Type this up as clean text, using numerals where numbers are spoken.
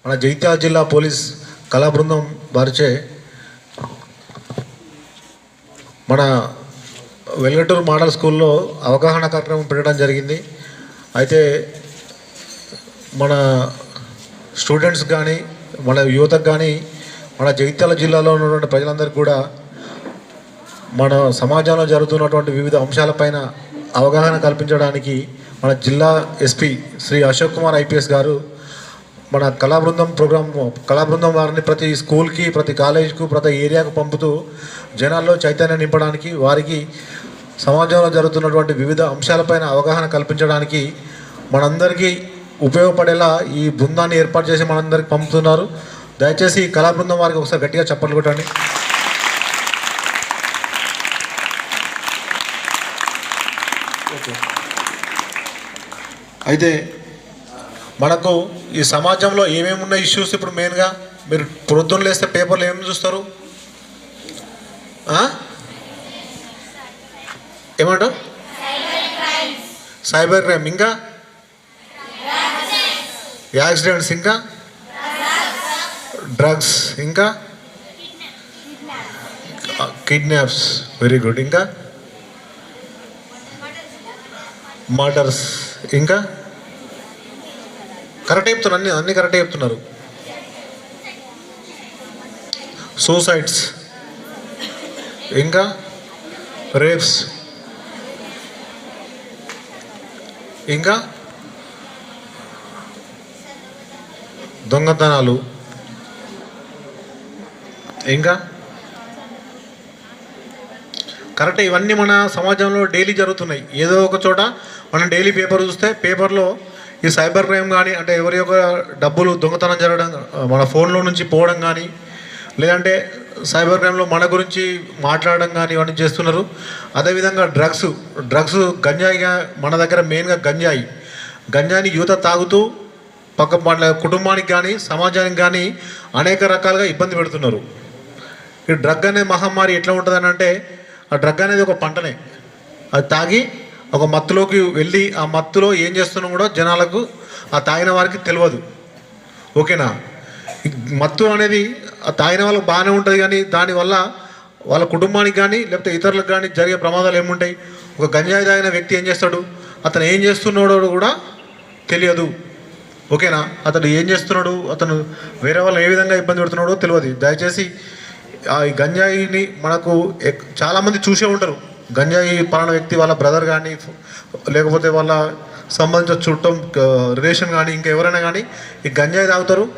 మన జగిత్యాల జిల్లా పోలీస్ కళా బృందం వారిచే మన వెల్గటూరు మోడల్ స్కూల్లో అవగాహన కార్యక్రమం పెట్టడం జరిగింది. అయితే మన స్టూడెంట్స్ కానీ మన యువతకు కానీ మన జగిత్యాల జిల్లాలో ఉన్నటువంటి ప్రజలందరికీ కూడా మన సమాజంలో జరుగుతున్నటువంటి వివిధ అంశాలపైన అవగాహన కల్పించడానికి మన జిల్లా ఎస్పీ శ్రీ అశోక్ కుమార్ ఐపీఎస్ గారు మన కళాబృందం వారిని ప్రతి స్కూల్కి, ప్రతి కాలేజీకు, ప్రతి ఏరియాకు పంపుతూ జనాల్లో చైతన్యం నింపడానికి, వారికి సమాజంలో జరుగుతున్నటువంటి వివిధ అంశాలపైన అవగాహన కల్పించడానికి మనందరికీ ఉపయోగపడేలా ఈ బృందాన్ని ఏర్పాటు చేసి మనందరికి పంపుతున్నారు. దయచేసి ఈ కళాబృందం వారికి ఒకసారి గట్టిగా చప్పట్లు కొట్టండి. అయితే మనకు ఈ సమాజంలో ఏమేమి ఉన్న ఇష్యూస్ ఇప్పుడు మెయిన్గా మీరు ప్రొద్దున లేస్తే పేపర్లు ఏమేమి చూస్తారు? ఏమంటారు? సైబర్ క్రైమ్, ఇంకా యాక్సిడెంట్స్, ఇంకా డ్రగ్స్, ఇంకా కిడ్నాప్స్. Very good. ఇంకా మర్డర్స్, ఇంకా కరెక్ట్ చెప్తున్నారు, అన్నీ కరెక్టే చెప్తున్నారు. సూసైడ్స్, ఇంకా రేప్స్, ఇంకా దొంగతనాలు, ఇంకా కరెక్ట్. ఇవన్నీ మన సమాజంలో డైలీ జరుగుతున్నాయి. ఏదో ఒక చోట మనం డైలీ పేపర్ చూస్తే పేపర్లో ఈ సైబర్ క్రైమ్ కానీ, అంటే ఎవరి యొక్క డబ్బులు దొంగతనం జరగడం, మన ఫోన్లో నుంచి పోవడం కానీ, లేదంటే సైబర్ క్రైమ్లో మన గురించి మాట్లాడడం కానీ ఇవన్నీ చేస్తున్నారు. అదేవిధంగా డ్రగ్స్ గంజాయిగా మన దగ్గర మెయిన్గా గంజాయిని యువత తాగుతూ మన కుటుంబానికి కానీ సమాజానికి కానీ అనేక రకాలుగా ఇబ్బంది పెడుతున్నారు. ఈ డ్రగ్ అనే మహమ్మారి ఎట్లా ఉంటుందని అంటే, ఆ డ్రగ్ అనేది ఒక పంటనే. అది తాగి ఒక మత్తులోకి వెళ్ళి ఆ మత్తులో ఏం చేస్తున్నా కూడా జనాలకు, ఆ తాగిన వారికి తెలియదు. ఓకేనా? మత్తు అనేది ఆ తాగిన వాళ్ళకి బాగానే ఉంటుంది, కానీ దానివల్ల వాళ్ళ కుటుంబానికి కానీ లేకపోతే ఇతరులకు కానీ జరిగే ప్రమాదాలు ఏముంటాయి? ఒక గంజాయి తాగిన వ్యక్తి ఏం చేస్తాడు? అతను ఏం చేస్తున్నాడో కూడా తెలియదు. ఓకేనా? అతను ఏం చేస్తున్నాడు, అతను వేరే వాళ్ళు ఏ విధంగా ఇబ్బంది పెడుతున్నాడో తెలియదు. దయచేసి ఈ గంజాయిని మనకు చాలామంది చూసే ఉంటారు. గంజాయి పలానా వ్యక్తి వాళ్ళ బ్రదర్ కానీ లేకపోతే వాళ్ళ సంబంధించిన చుట్టం రిలేషన్ కానీ ఇంకా ఎవరైనా కానీ ఈ గంజాయి తాగుతారు.